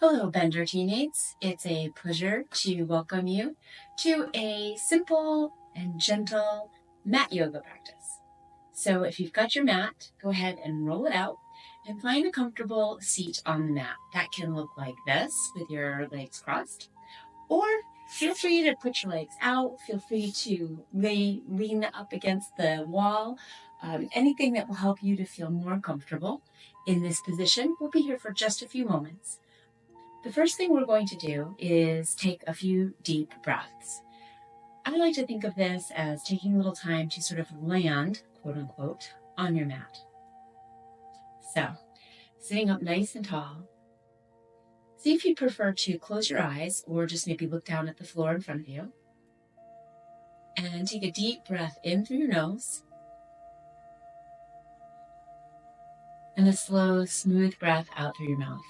Hello, Bender teammates. It's a pleasure to welcome you to a simple and gentle mat yoga practice. So if you've got your mat, go ahead and roll it out and find a comfortable seat on the mat. That can look like this with your legs crossed, or feel free to put your legs out. Feel free to lean up against the wall. Anything that will help you to feel more comfortable in this position. We'll be here for just a few moments. The first thing we're going to do is take a few deep breaths. I like to think of this as taking a little time to sort of land, quote unquote, on your mat. So, sitting up nice and tall. See if you prefer to close your eyes or just maybe look down at the floor in front of you. And take a deep breath in through your nose. And a slow, smooth breath out through your mouth.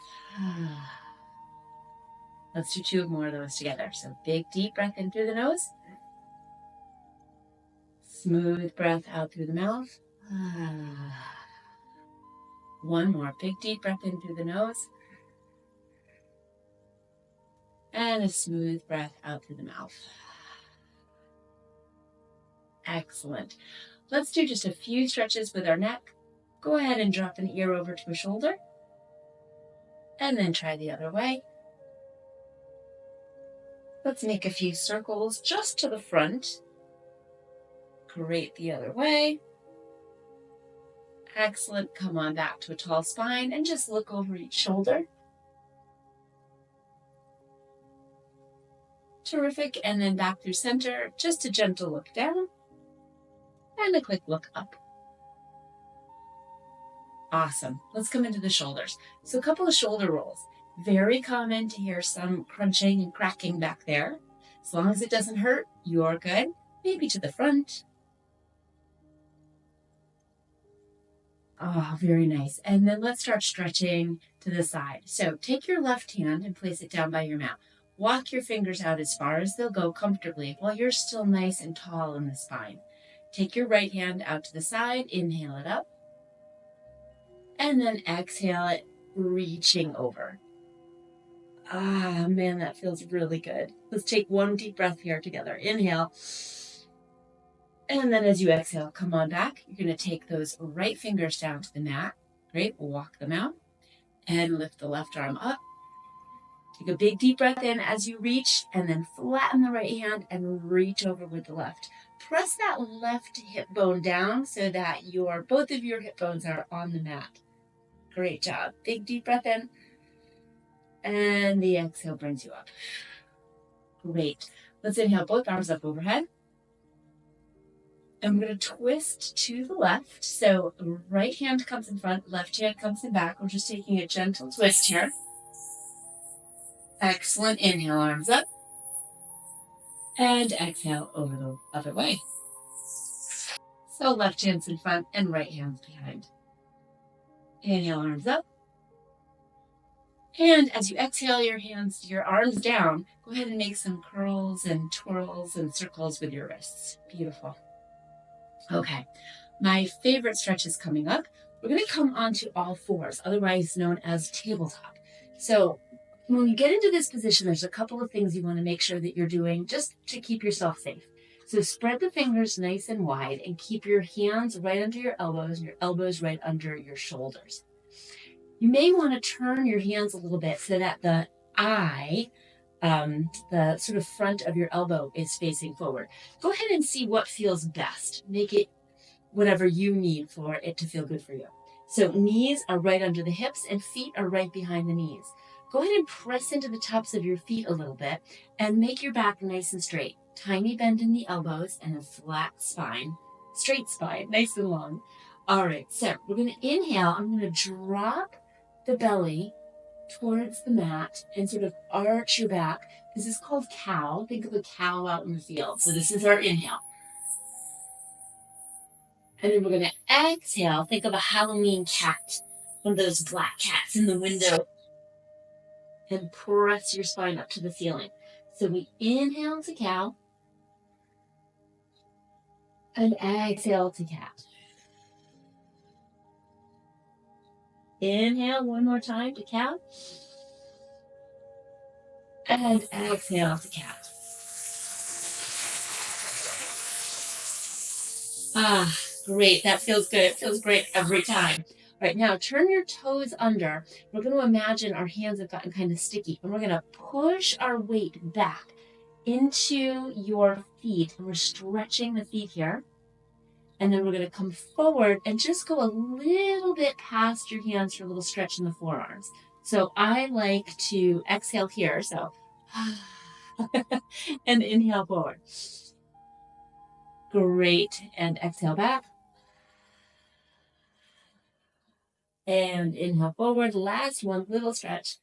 Let's do two more of those together. So big, deep breath in through the nose. Smooth breath out through the mouth. One more. Big, deep breath in through the nose. And a smooth breath out through the mouth. Excellent. Let's do just a few stretches with our neck. Go ahead and drop an ear over to a shoulder. And then try the other way. Let's make a few circles just to the front. Great, the other way. Excellent. Come on back to a tall spine and just look over each shoulder. Terrific. And then back through center, just a gentle look down and a quick look up. Awesome. Let's come into the shoulders. So a couple of shoulder rolls. Very common to hear some crunching and cracking back there. As long as it doesn't hurt, you're good. Maybe to the front. Oh, very nice. And then let's start stretching to the side. So take your left hand and place it down by your mat. Walk your fingers out as far as they'll go comfortably while you're still nice and tall in the spine. Take your right hand out to the side, inhale it up, and then exhale it, reaching over. Ah, man, that feels really good. Let's take one deep breath here together. Inhale. And then as you exhale, come on back. You're going to take those right fingers down to the mat. Great. Walk them out and lift the left arm up. Take a big deep breath in as you reach, and then flatten the right hand and reach over with the left. Press that left hip bone down so that both of your hip bones are on the mat. Great job. Big deep breath in. And the exhale brings you up. Great. Let's inhale both arms up overhead. And we're going to twist to the left. So right hand comes in front, left hand comes in back. We're just taking a gentle twist here. Excellent. Inhale, arms up. And exhale over the other way. So left hand's in front and right hand's behind. Inhale, arms up. And as you exhale your arms down, go ahead and make some curls and twirls and circles with your wrists. Beautiful. Okay, my favorite stretch is coming up. We're going to come onto all fours, otherwise known as tabletop. So when you get into this position, there's a couple of things you want to make sure that you're doing just to keep yourself safe. So spread the fingers nice and wide and keep your hands right under your elbows and your elbows right under your shoulders. You may want to turn your hands a little bit so that the the sort of front of your elbow is facing forward. Go ahead and see what feels best. Make it whatever you need for it to feel good for you. So knees are right under the hips and feet are right behind the knees. Go ahead and press into the tops of your feet a little bit and make your back nice and straight. Tiny bend in the elbows and a flat spine, straight spine, nice and long. All right, so we're going to inhale. I'm going to drop the belly towards the mat and sort of arch your back. This is called cow. Think of a cow out in the field. So this is our inhale. And then we're going to exhale. Think of a Halloween cat, one of those black cats in the window. And press your spine up to the ceiling. So we inhale to cow. And exhale to cat. Inhale one more time to cow. And exhale to cat. Ah, great. That feels good. It feels great every time. All right, now turn your toes under. We're going to imagine our hands have gotten kind of sticky, and we're going to push our weight back into your feet, and we're stretching the feet here. And then we're going to come forward and just go a little bit past your hands for a little stretch in the forearms. So I like to exhale here. So, and inhale forward. Great. And exhale back. And inhale forward. Last one, little stretch.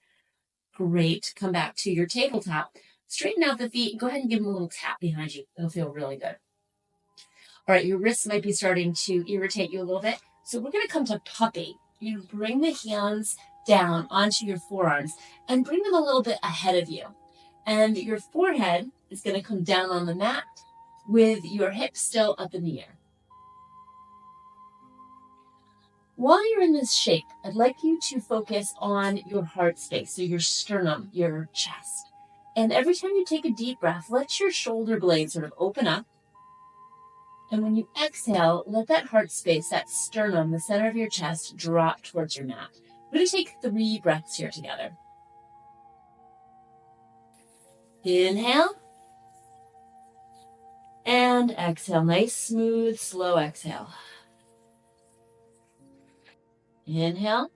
Great. Come back to your tabletop. Straighten out the feet. Go ahead and give them a little tap behind you. It'll feel really good. All right, your wrists might be starting to irritate you a little bit. So we're going to come to puppy. You bring the hands down onto your forearms and bring them a little bit ahead of you. And your forehead is going to come down on the mat with your hips still up in the air. While you're in this shape, I'd like you to focus on your heart space, so your sternum, your chest. And every time you take a deep breath, let your shoulder blades sort of open up. And when you exhale, let that heart space, that sternum, the center of your chest, drop towards your mat. We're going to take 3 breaths here together. Inhale. And exhale. Nice, smooth, slow exhale. Inhale.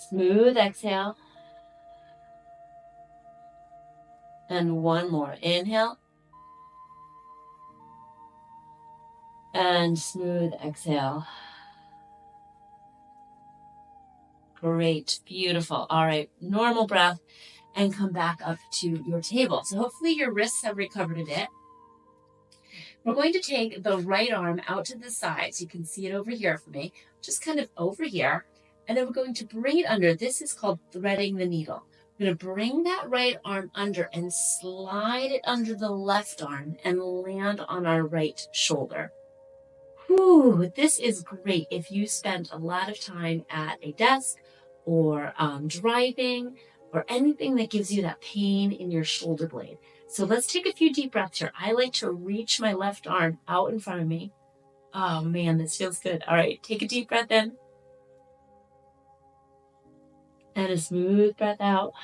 Smooth exhale. And one more. Inhale. And smooth exhale. Great. Beautiful. All right. Normal breath. And come back up to your table. So hopefully your wrists have recovered a bit. We're going to take the right arm out to the side. So you can see it over here for me. Just kind of over here. And then we're going to bring it under. This is called threading the needle. We're going to bring that right arm under and slide it under the left arm and land on our right shoulder. Whew, this is great if you spent a lot of time at a desk or driving or anything that gives you that pain in your shoulder blade. So let's take a few deep breaths here. I like to reach my left arm out in front of me. Oh man, this feels good. All right, take a deep breath in. And a smooth breath out.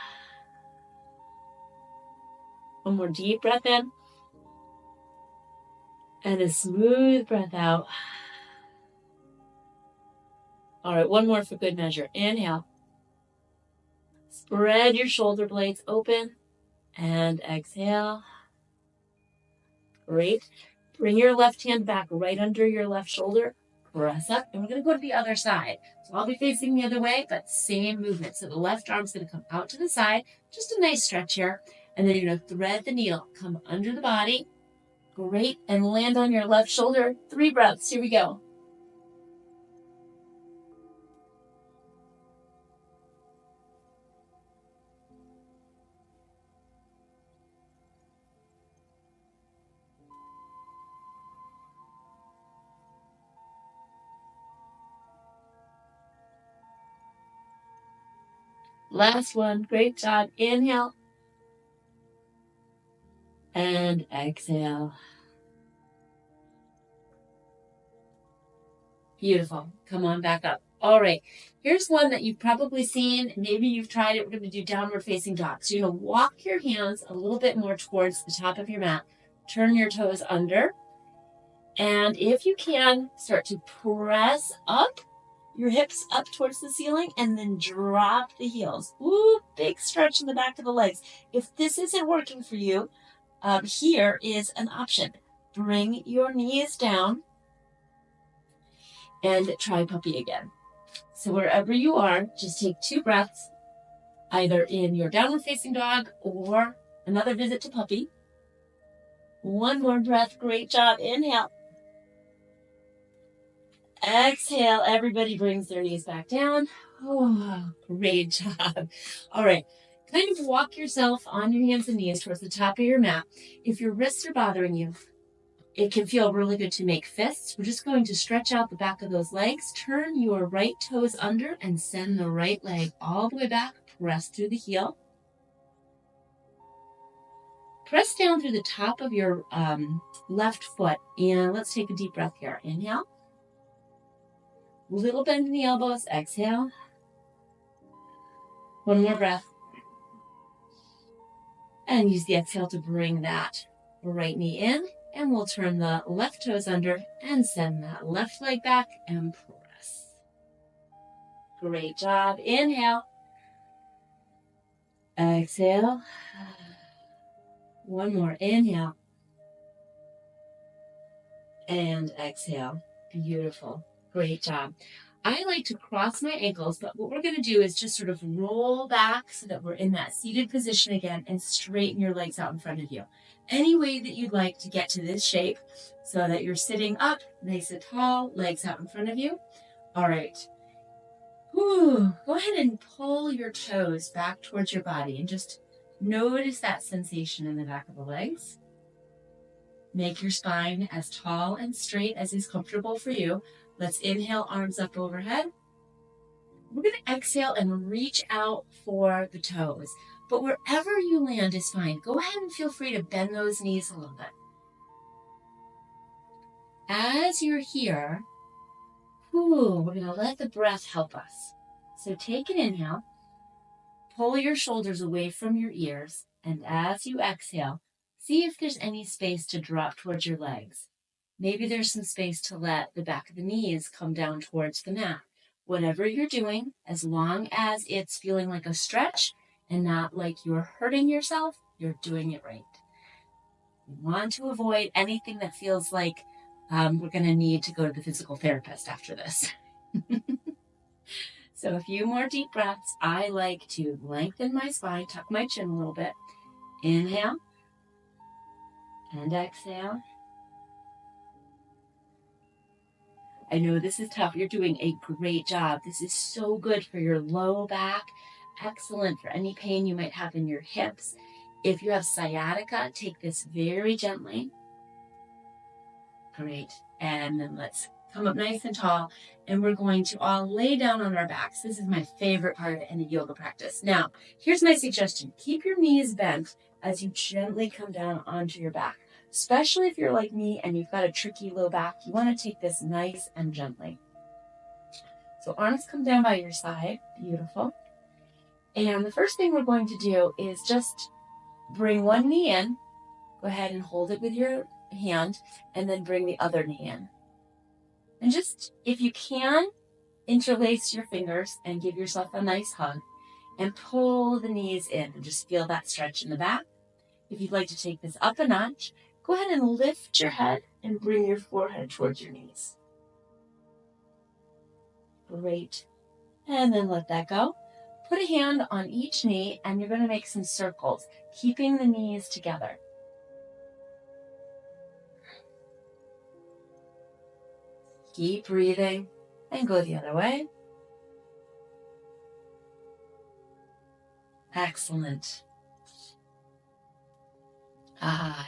One more deep breath in. And a smooth breath out. All right, one more for good measure. Inhale. Spread your shoulder blades open. And exhale. Great. Bring your left hand back right under your left shoulder. Press up. And we're going to go to the other side. So I'll be facing the other way, but same movement. So the left arm's going to come out to the side. Just a nice stretch here. And then you're going to thread the needle. Come under the body. Great. And land on your left shoulder. 3 breaths. Here we go. Last one. Great job. Inhale. And exhale. Beautiful. Come on back up. All right. Here's one that you've probably seen. Maybe you've tried it. We're going to do downward facing dog. So you're going to walk your hands a little bit more towards the top of your mat. Turn your toes under. And if you can, start to press up your hips up towards the ceiling and then drop the heels. Ooh, big stretch in the back of the legs. If this isn't working for you, here is an option. Bring your knees down and try puppy again. So wherever you are, just take 2 breaths, either in your downward facing dog or another visit to puppy. One more breath. Great job. Inhale. Exhale. Everybody brings their knees back down. Oh, great job. All right. Kind of walk yourself on your hands and knees towards the top of your mat. If your wrists are bothering you, It can feel really good to make fists. We're just going to stretch out the back of those legs. Turn your right toes under and send the right leg all the way back. Press through the heel. Press down through the top of your left foot. And let's take a deep breath here. Inhale. Little bend in the elbows. Exhale. One more breath. And use the exhale to bring that right knee in. And we'll turn the left toes under and send that left leg back and press. Great job. Inhale. Exhale. One more. Inhale. And exhale. Beautiful. Great job. I like to cross my ankles, but what we're going to do is just sort of roll back so that we're in that seated position again and straighten your legs out in front of you. Any way that you'd like to get to this shape so that you're sitting up, nice and tall, legs out in front of you. All right. Go ahead and pull your toes back towards your body and just notice that sensation in the back of the legs. Make your spine as tall and straight as is comfortable for you. Let's inhale, arms up overhead. We're going to exhale and reach out for the toes. But wherever you land is fine. Go ahead and feel free to bend those knees a little bit. As you're here, we're going to let the breath help us. So take an inhale. Pull your shoulders away from your ears. And as you exhale, see if there's any space to drop towards your legs. Maybe there's some space to let the back of the knees come down towards the mat. Whatever you're doing, as long as it's feeling like a stretch and not like you're hurting yourself, you're doing it right. We want to avoid anything that feels like we're going to need to go to the physical therapist after this. So a few more deep breaths. I like to lengthen my spine, tuck my chin a little bit. Inhale and exhale. I know this is tough. You're doing a great job. This is so good for your low back. Excellent for any pain you might have in your hips. If you have sciatica, take this very gently. Great. And then let's come up nice and tall. And we're going to all lay down on our backs. This is my favorite part in a yoga practice. Now, here's my suggestion. Keep your knees bent as you gently come down onto your back. Especially if you're like me and you've got a tricky low back, you want to take this nice and gently. So arms come down by your side. Beautiful. And the first thing we're going to do is just bring one knee in. Go ahead and hold it with your hand and then bring the other knee in. And just, if you can, interlace your fingers and give yourself a nice hug and pull the knees in and just feel that stretch in the back. If you'd like to take this up a notch, go ahead and lift your head and bring your forehead towards your knees. Great. And then let that go. Put a hand on each knee and you're going to make some circles, keeping the knees together. Keep breathing and go the other way. Excellent.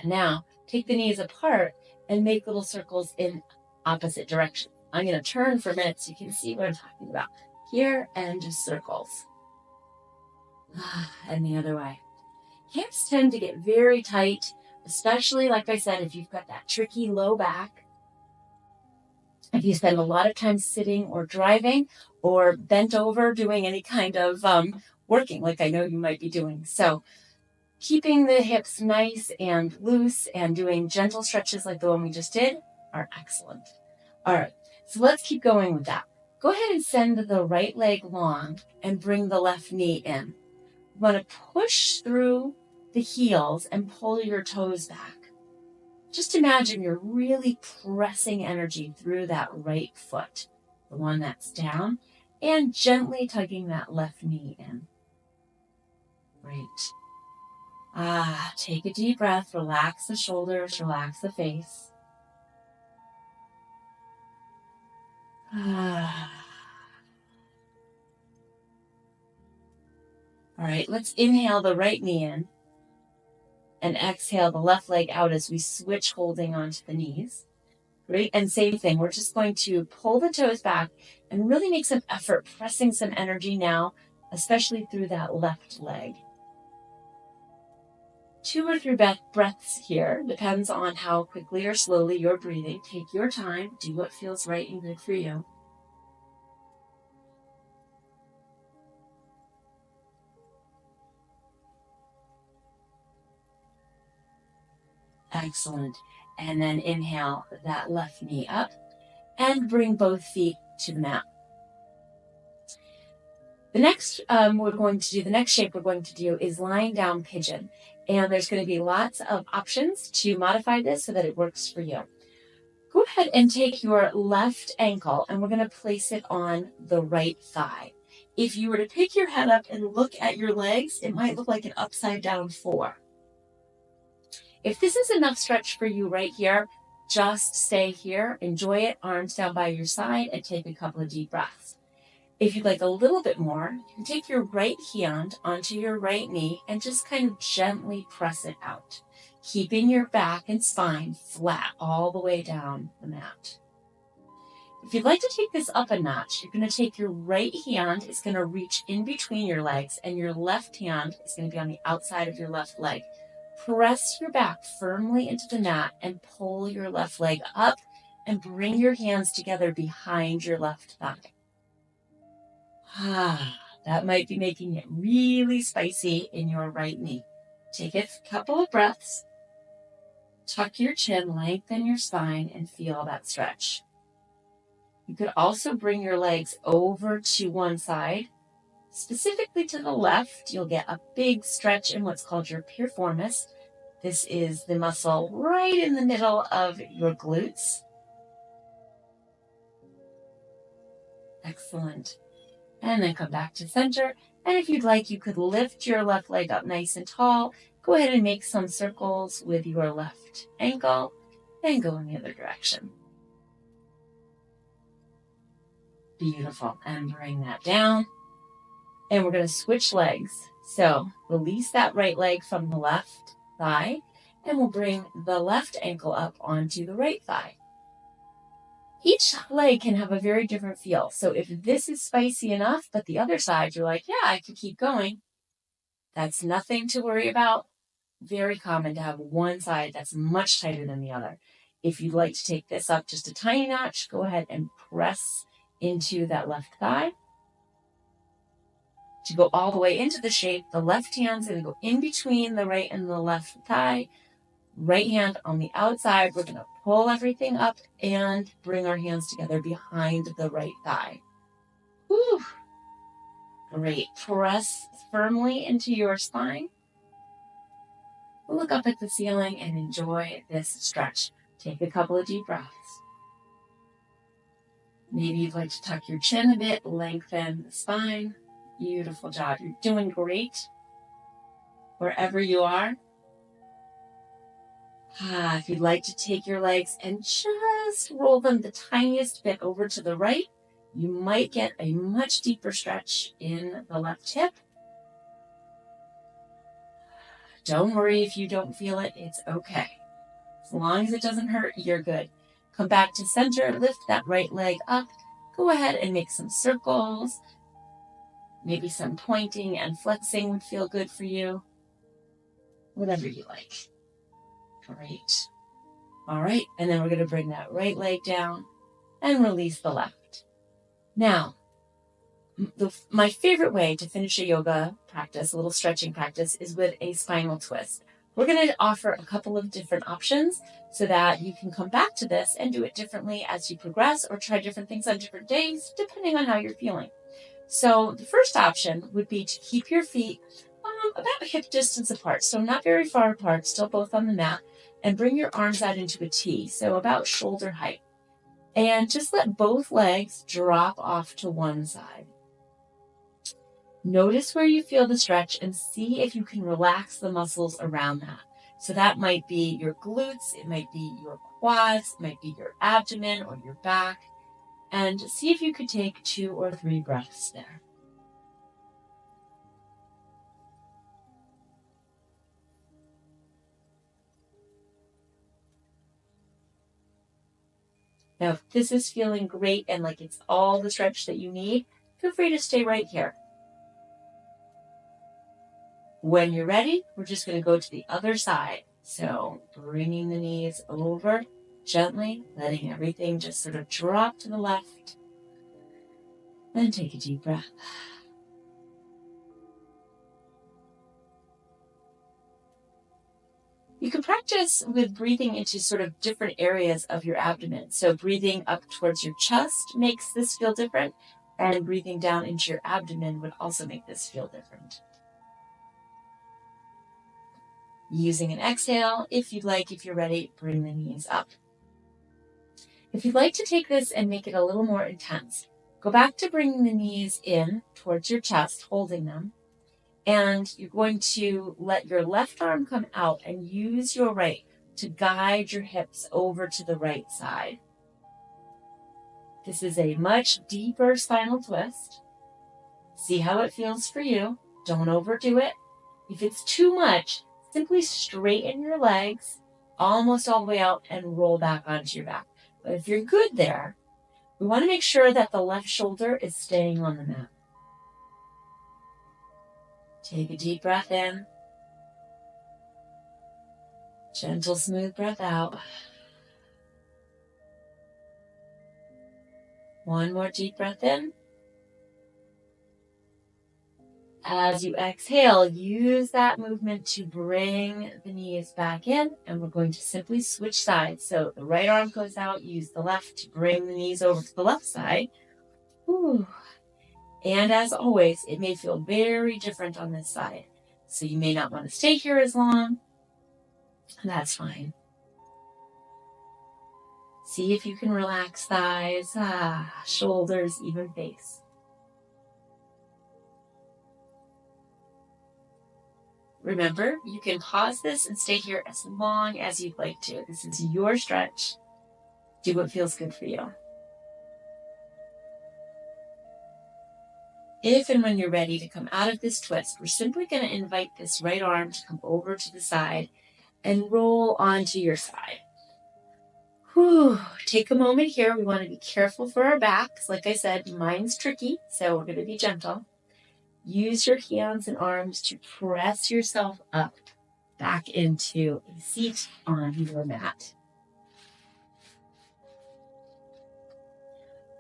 Now take the knees apart and make little circles in opposite direction. I'm going to turn for a minute so you can see what I'm talking about. Here and just circles. And the other way. Hips tend to get very tight, especially, like I said, if you've got that tricky low back. If you spend a lot of time sitting or driving or bent over doing any kind of working, like I know you might be doing. So keeping the hips nice and loose and doing gentle stretches like the one we just did are excellent. All right, so let's keep going with that. Go ahead and send the right leg long and bring the left knee in. You want to push through the heels and pull your toes back. Just imagine you're really pressing energy through that right foot, the one that's down, and gently tugging that left knee in. Great. Take a deep breath, relax the shoulders, relax the face. All right, let's inhale the right knee in And exhale the left leg out as we switch holding onto the knees. Great. And same thing. We're just going to pull the toes back and really make some effort, pressing some energy now, especially through that left leg. 2 or 3 breaths here. Depends on how quickly or slowly you're breathing. Take your time. Do what feels right and good for you. Excellent. And then inhale that left knee up and bring both feet to the mat. The next the next shape we're going to do is lying down pigeon. And there's going to be lots of options to modify this so that it works for you. Go ahead and take your left ankle and we're going to place it on the right thigh. If you were to pick your head up and look at your legs, it might look like an upside down 4. If this is enough stretch for you right here, just stay here, enjoy it, arms down by your side, and take a couple of deep breaths. If you'd like a little bit more, you can take your right hand onto your right knee and just kind of gently press it out, keeping your back and spine flat all the way down the mat. If you'd like to take this up a notch, you're going to take your right hand, is going to reach in between your legs, and your left hand is going to be on the outside of your left leg. Press your back firmly into the mat and pull your left leg up and bring your hands together behind your left thigh. That might be making it really spicy in your right knee. Take a couple of breaths. Tuck your chin, lengthen your spine, and feel that stretch. You could also bring your legs over to one side, specifically to the left. You'll get a big stretch in what's called your piriformis. This is the muscle right in the middle of your glutes. Excellent. And then come back to center. And if you'd like, you could lift your left leg up nice and tall. Go ahead and make some circles with your left ankle and go in the other direction. Beautiful. And bring that down. And we're going to switch legs. So release that right leg from the left thigh, and we'll bring the left ankle up onto the right thigh. Each leg can have a very different feel. So if this is spicy enough, but the other side, you're like, yeah, I could keep going. That's nothing to worry about. Very common to have one side that's much tighter than the other. If you'd like to take this up just a tiny notch, go ahead and press into that left thigh. To go all the way into the shape, the left hand's going to go in between the right and the left thigh. Right hand on the outside. We're going to pull everything up and bring our hands together behind the right thigh. Whew. Great. Press firmly into your spine. Look up at the ceiling and enjoy this stretch. Take a couple of deep breaths. Maybe you'd like to tuck your chin a bit, lengthen the spine. Beautiful job. You're doing great wherever you are. If you'd like to take your legs and just roll them the tiniest bit over to the right, you might get a much deeper stretch in the left hip. Don't worry if you don't feel it. It's okay. As long as it doesn't hurt, you're good. Come back to center. Lift that right leg up. Go ahead and make some circles. Maybe some pointing and flexing would feel good for you. Whatever you like. Great. All right, and then we're going to bring that right leg down and release the left. Now, my favorite way to finish a yoga practice, a little stretching practice, is with a spinal twist. We're going to offer a couple of different options so that you can come back to this and do it differently as you progress or try different things on different days, depending on how you're feeling. So the first option would be to keep your feet about hip distance apart, so not very far apart, still both on the mat, and bring your arms out into a T, so about shoulder height. And just let both legs drop off to one side. Notice where you feel the stretch and see if you can relax the muscles around that. So that might be your glutes, it might be your quads, it might be your abdomen or your back. And see if you could take 2 or 3 breaths there. Now, if this is feeling great and like it's all the stretch that you need, feel free to stay right here. When you're ready, we're just going to go to the other side. So bringing the knees over gently, letting everything just sort of drop to the left. Then take a deep breath. You can practice with breathing into sort of different areas of your abdomen. So breathing up towards your chest makes this feel different, and breathing down into your abdomen would also make this feel different. Using an exhale, if you'd like, if you're ready, bring the knees up. If you'd like to take this and make it a little more intense, go back to bringing the knees in towards your chest, holding them. And you're going to let your left arm come out and use your right to guide your hips over to the right side. This is a much deeper spinal twist. See how it feels for you. Don't overdo it. If it's too much, simply straighten your legs almost all the way out and roll back onto your back. But if you're good there, we want to make sure that the left shoulder is staying on the mat. Take a deep breath in. Gentle, smooth breath out. One more deep breath in. As you exhale, use that movement to bring the knees back in, and we're going to simply switch sides. So the right arm goes out, use the left to bring the knees over to the left side. Whew. And as always, it may feel very different on this side. So you may not want to stay here as long. That's fine. See if you can relax thighs, shoulders, even face. Remember, you can pause this and stay here as long as you'd like to. This is your stretch. Do what feels good for you. If and when you're ready to come out of this twist, we're simply going to invite this right arm to come over to the side and roll onto your side. Whew. Take a moment here. We want to be careful for our backs. Like I said, mine's tricky, so we're going to be gentle. Use your hands and arms to press yourself up back into a seat on your mat.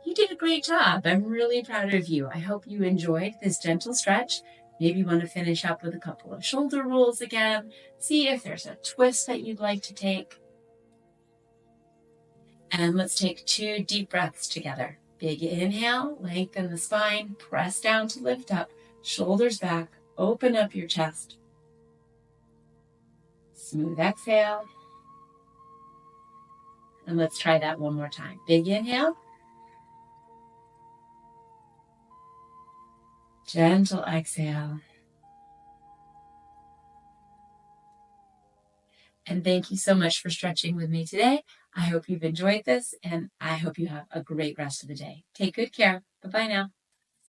You did a great job. I'm really proud of you. I hope you enjoyed this gentle stretch. Maybe you want to finish up with a couple of shoulder rolls again. See if there's a twist that you'd like to take. And let's take 2 deep breaths together. Big inhale, lengthen the spine, press down to lift up, shoulders back, open up your chest. Smooth exhale. And let's try that one more time. Big inhale. Gentle exhale. And thank you so much for stretching with me today. I hope you've enjoyed this, and I hope you have a great rest of the day. Take good care. Bye-bye now.